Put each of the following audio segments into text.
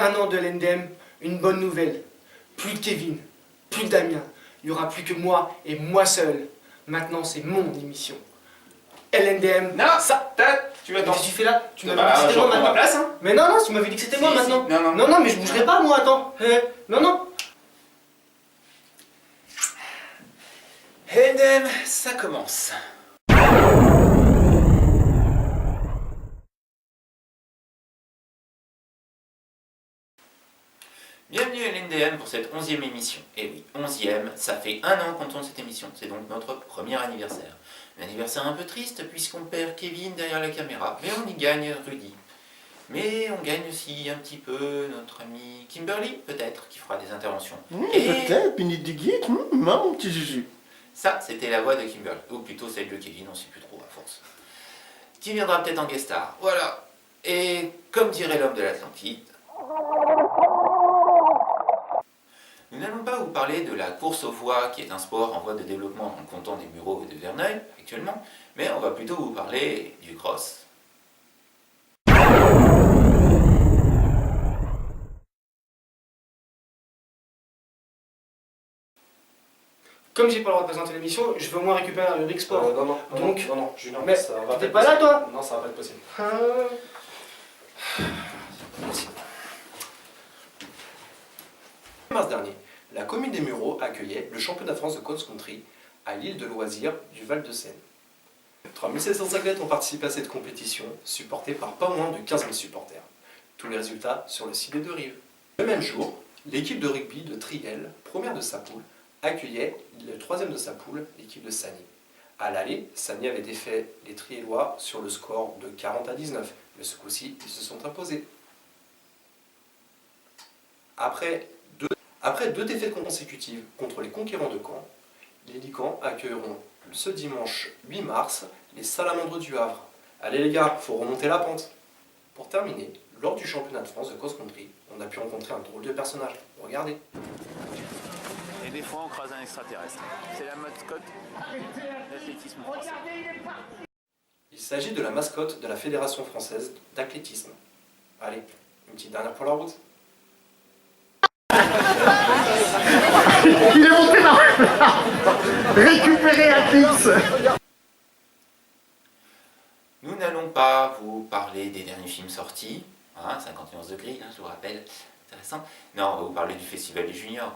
un an de l'NDM, une bonne nouvelle. Plus de Kevin, plus de Damien. Il n'y aura plus que moi et moi seul. Maintenant, c'est mon émission. LNDM. Non, ça, tu vas Qu'est-ce que tu fais là? Tu m'avais bah, dit que c'était moi ma maintenant. place, hein. Mais non, non, tu m'avais dit que c'était moi Si, maintenant. non, non. Non, non, mais je bougerai pas moi, attends. Non, non. LNDM, ça commence. Bienvenue à l'NDM pour cette 11e émission. Et oui, 11e, ça fait un an qu'on tourne cette émission, c'est donc notre premier anniversaire. Un anniversaire un peu triste puisqu'on perd Kevin derrière la caméra, mais on y gagne Rudy. Mais on gagne aussi un petit peu notre ami Kimberly, peut-être, qui fera des interventions. Peut-être, Pinit du Geek, mon petit Juju. Ça, c'était la voix de Kimberly, ou plutôt celle de Kevin, on ne sait plus trop à force. Qui viendra peut-être en guest star, voilà. Et comme dirait l'homme de l'Atlantide, nous n'allons pas vous parler de la course aux voix, qui est un sport en voie de développement dans le canton des Mureaux et de Verneuil, actuellement, mais on va plutôt vous parler du cross. Comme j'ai pas le droit de présenter l'émission, je veux au moins récupérer la rubrique sport. Non, Donc, non, Julien, mais ça va t'es être pas là, possible. toi? Non, ça va pas être possible. Merci. En mars dernier, la commune des Mureaux accueillait le championnat de France de cross-country à l'île de loisirs du Val-de-Seine. 3700 athlètes ont participé à cette compétition, supportée par pas moins de 15 000 supporters. Tous les résultats sur le site des Deux-Rives. Le même jour, l'équipe de rugby de Triel, première de sa poule, accueillait le troisième de sa poule, l'équipe de Sagny. À l'aller, Sagny avait défait les Triellois sur le score de 40-19, mais ce coup-ci, ils se sont imposés. Après deux défaites consécutives contre les conquérants de Caen, les Licans accueilleront ce dimanche 8 mars les Salamandres du Havre. Allez les gars, faut remonter la pente. Pour terminer, lors du championnat de France de cross-country, on a pu rencontrer un drôle de personnage. Regardez. Et des fois on croise un extraterrestre. C'est la mascotte d'athlétisme français. Il s'agit de la mascotte de la Fédération française d'athlétisme. Allez, une petite dernière pour la route. Il est monté dans récupérer un fils. Nous n'allons pas vous parler des derniers films sortis, 51 degrés, je vous rappelle, intéressant. Non, on va vous parler du Festival des Juniors.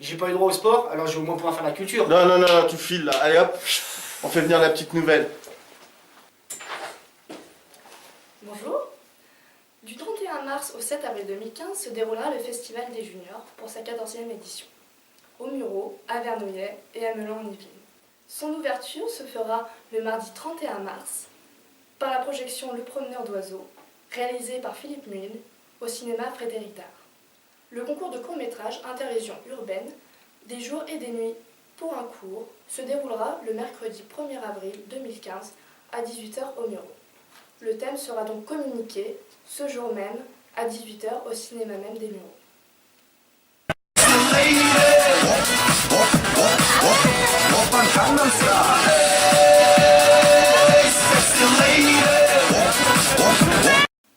J'ai pas eu droit au sport, alors je vais au moins pouvoir faire la culture. Non, non, non, tu files là. Allez hop, on fait venir la petite nouvelle. Bonjour. Du 31 mars au 7 avril 2015 se déroulera le Festival des Juniors pour sa 14e édition, aux Mureaux, à Vernouillet et à Melun-en-Yvelines. Son ouverture se fera le mardi 31 mars par la projection Le Promeneur d'oiseaux, réalisée par Philippe Muil au cinéma Frédéric Dard. Le concours de court-métrage interrégion urbaine, des jours et des nuits pour un cours, se déroulera le mercredi 1er avril 2015 à 18h aux Mureaux. Le thème sera donc communiqué ce jour même à 18h au cinéma même des Mureaux.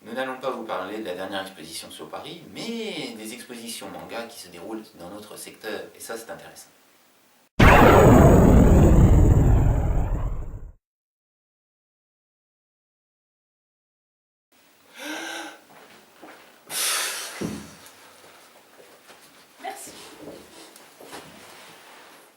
Nous n'allons pas vous parler de la dernière exposition sur Paris, mais des expositions manga qui se déroulent dans notre secteur, et ça c'est intéressant. Merci.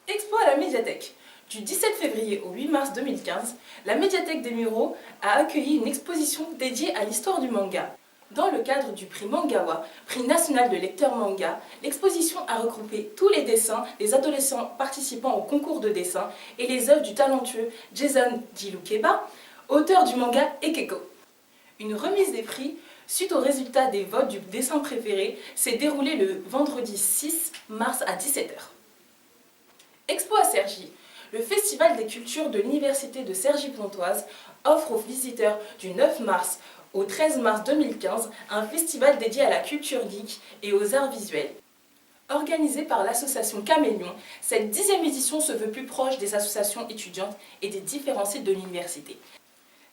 Expo à la médiathèque. Du 17 février au 8 mars 2015, la médiathèque des Mureaux a accueilli une exposition dédiée à l'histoire du manga. Dans le cadre du prix Mangawa, prix national de lecteurs manga, l'exposition a regroupé tous les dessins des adolescents participant au concours de dessin et les œuvres du talentueux Jason Dilukeba, auteur du manga Ekeko. Une remise des prix suite au résultat des votes du dessin préféré s'est déroulée le vendredi 6 mars à 17h. Expo à Cergy. Le Festival des cultures de l'Université de Cergy-Pontoise offre aux visiteurs du 9 mars au 13 mars 2015 un festival dédié à la culture geek et aux arts visuels. Organisée par l'association Caméléon, cette 10e édition se veut plus proche des associations étudiantes et des différents sites de l'université.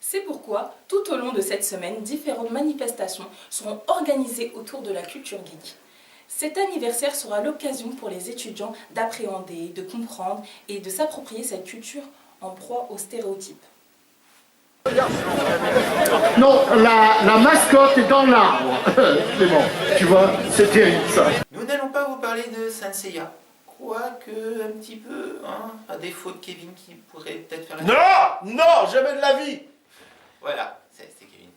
C'est pourquoi, tout au long de cette semaine, différentes manifestations seront organisées autour de la culture geek. Cet anniversaire sera l'occasion pour les étudiants d'appréhender, de comprendre et de s'approprier cette culture en proie aux stéréotypes. Non, la mascotte est dans l'arbre. C'est bon, tu vois, c'est terrible ça. Nous n'allons pas vous parler de Saint Seiya. Quoique, un petit peu, hein, à défaut de Kevin qui pourrait peut-être faire la... Non, non, jamais de la vie. Voilà, c'est Kevin.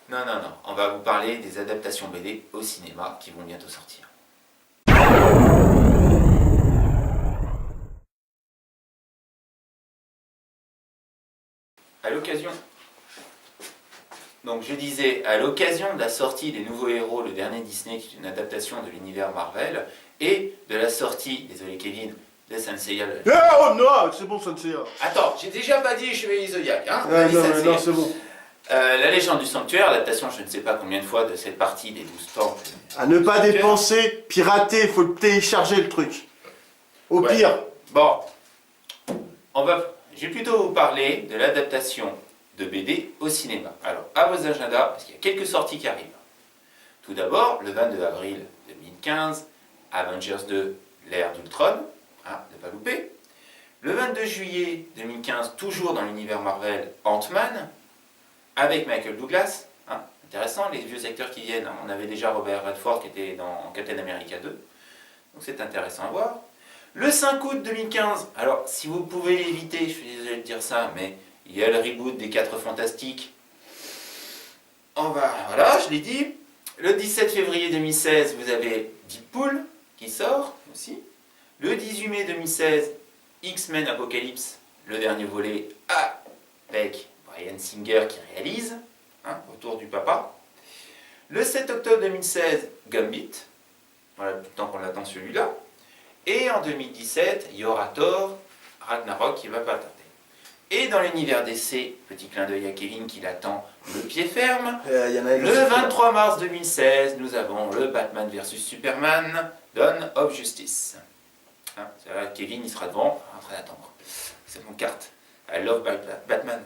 Non, on va vous parler des adaptations BD au cinéma qui vont bientôt sortir. À l'occasion, donc je disais, à l'occasion de la sortie des Nouveaux Héros, le dernier Disney qui est une adaptation de l'univers Marvel, et de la sortie, désolé Kevin, de Saint Seiya. Oh non, c'est bon, ça ne sait rien. Attends, j'ai déjà pas dit Chevalier Zodiac, hein. Non, c'est bon. La légende du sanctuaire, adaptation je ne sais pas combien de fois de cette partie des 12 temples. À ne pas dépenser, pirater, faut le télécharger le truc. Au Ouais. pire. Bon, je vais plutôt vous parler de l'adaptation de BD au cinéma. Alors, à vos agendas, parce qu'il y a quelques sorties qui arrivent. Tout d'abord, le 22 avril 2015, Avengers 2, l'ère d'Ultron, hein, ne pas louper. Le 22 juillet 2015, toujours dans l'univers Marvel, Ant-Man, avec Michael Douglas. Hein, intéressant, les vieux acteurs qui viennent. Hein. On avait déjà Robert Redford qui était dans Captain America 2. Donc c'est intéressant à voir. Le 5 août 2015, alors si vous pouvez l'éviter, je suis désolé de dire ça, mais il y a le reboot des 4 Fantastiques. Voilà, je l'ai dit. Le 17 février 2016, vous avez Deadpool qui sort aussi. Le 18 mai 2016, X-Men Apocalypse, le dernier volet avec Bryan Singer qui réalise, hein, Retour du Papa. Le 7 octobre 2016, Gambit. Voilà, tout le temps qu'on attend celui-là. Et en 2017, il y aura Thor, Ragnarok qui va pas tarder. Et dans l'univers DC, petit clin d'œil à Kevin qui l'attend le pied ferme, le 23 mars 2016, nous avons le Batman vs Superman, Dawn of Justice. Hein, là, Kevin il sera devant, en train d'attendre. C'est mon carte. I love Batman.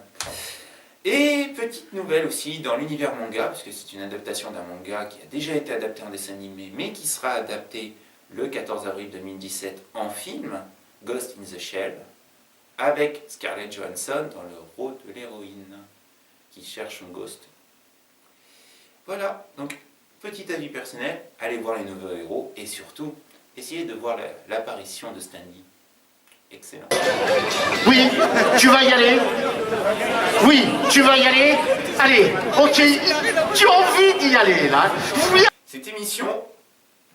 Et petite nouvelle aussi dans l'univers manga, parce que c'est une adaptation d'un manga qui a déjà été adapté en dessin animé, mais qui sera adapté le 14 avril 2017 en film, Ghost in the Shell, avec Scarlett Johansson dans le rôle de l'héroïne qui cherche son ghost. Voilà, donc petit avis personnel, allez voir les nouveaux héros et surtout, essayez de voir l'apparition de Stan Lee. Excellent. Oui, tu vas y aller. Oui, tu vas y aller. Allez, ok, tu as envie d'y aller là. Oui. Cette émission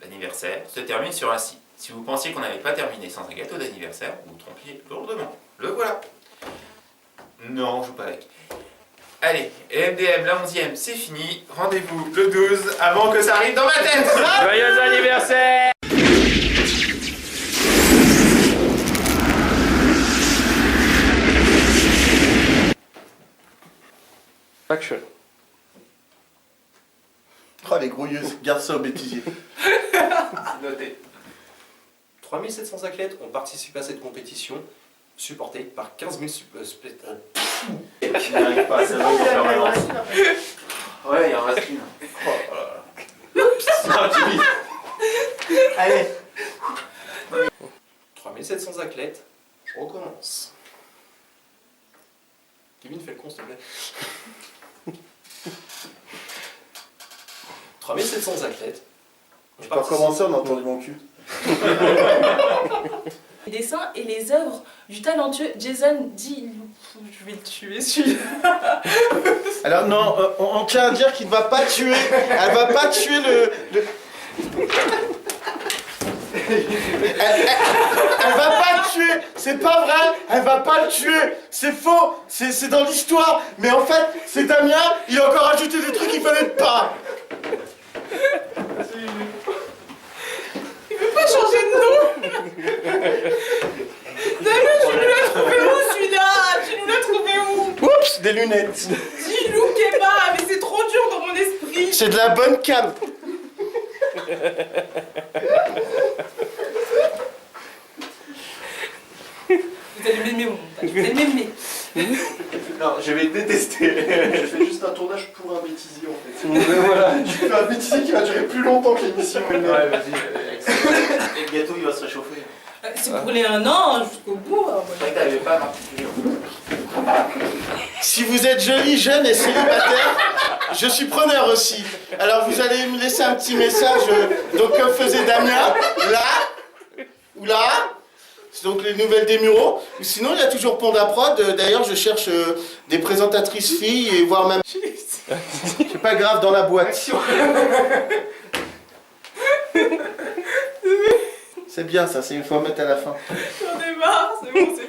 d'anniversaire se termine sur un site. Si vous pensiez qu'on n'avait pas terminé sans un gâteau d'anniversaire, vous vous trompiez lourdement. Le voilà. Non, je joue pas avec. Allez, MDM, la 11e, c'est fini. Rendez-vous le 12 avant que ça arrive dans ma tête. Joyeux anniversaire! Action. Oh les grouilleux, garde ça au bêtisier. Notez. 3700 athlètes ont participé à cette compétition, supportée par 15 000 spectateurs. Il n'arrive pas à savoir en permanence. Ouais, il en reste une. Non, tu dis. Allez. 3700 athlètes, je recommence. Kevin, fais le con, s'il te plaît. 3700 athlètes. Je peux recommencer, on a entendu mon cul. Les dessins et les œuvres du talentueux Jason Di... Je vais le tuer celui-là. Alors non, on tient à dire qu'il ne va pas tuer. Elle va pas tuer le... Elle va pas le tuer, c'est pas vrai, elle va pas le tuer, c'est faux, c'est dans l'histoire, mais en fait, c'est Damien, il a encore ajouté des trucs qu'il fallait pas. Il veut pas changer de nom. Damien, tu nous l'as trouvé où celui-là? Tu nous l'as trouvé où? Oups, des lunettes. Dis-Lou Keba, mais c'est trop dur dans mon esprit. C'est de la bonne cam. Vous allez m'aimer, mon montage. Vous allez m'aimer. Non, je vais détester. Je fais juste un tournage pour un bêtisier en fait. Voilà, je fais un bêtisier qui va durer plus longtemps que l'émission. Ouais, vas-y. Et le gâteau, il va se réchauffer. C'est pour les 1 an jusqu'au bout. Alors, C'est vrai que t'avais pas particulier. Si vous êtes joli, jeune et célibataire, je suis preneur aussi. Alors vous allez me laisser un petit message, donc comme faisait Damien, là, ou là, c'est donc les nouvelles des Mureaux. Ou sinon il y a toujours Panda Prod, d'ailleurs je cherche des présentatrices filles, et voire même... C'est pas grave, dans la boîte. C'est bien ça, c'est une fois mettre à la fin. J'en ai marre, c'est bon, c'est